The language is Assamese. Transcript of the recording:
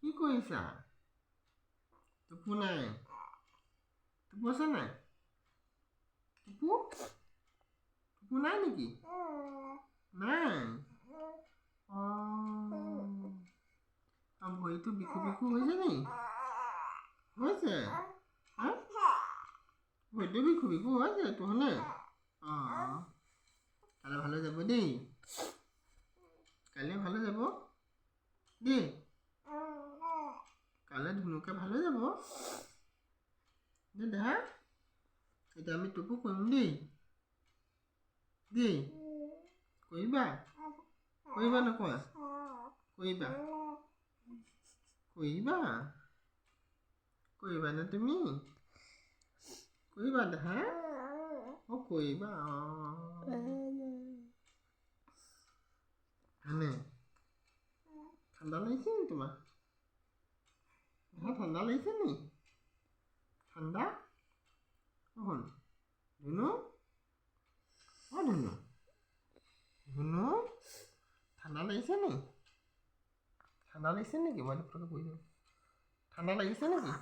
কি কৰিছা? টুপু নাই? টুপু আছে নাই? টুপু টুপু নাই নেকি? নাই। ভৰিটো বিকু বিকু হৈছে নি? হৈছে? ভৰিটো বিকু বিকু হৈছে তোৰ হয়নে? কাইলৈ ভালে যাব দেই। কাইলৈ ভালে যাব দেই। কাইলৈ ধুনুকে ভালে যাব দেই দেহা। এতিয়া আমি টুপু কৰিম দেই দেই। কৰিবা কৰিবা নকৰা? কৰিবা কৰিবা কৰিবানে তুমি? কৰিবা দেহা? কৰিবা হয়নে? ঠাণ্ডা লাগিছে নি তোমাৰ? ঠাণ্ডা লাগিছে নি? ঠাণ্ডা শুন ধুনু ধুনু ধুনু ঠাণ্ডা লাগিছে নি? ঠাণ্ডা লাগিছে নেকি? মই পৰি যাব। ঠাণ্ডা লাগিছে নেকি?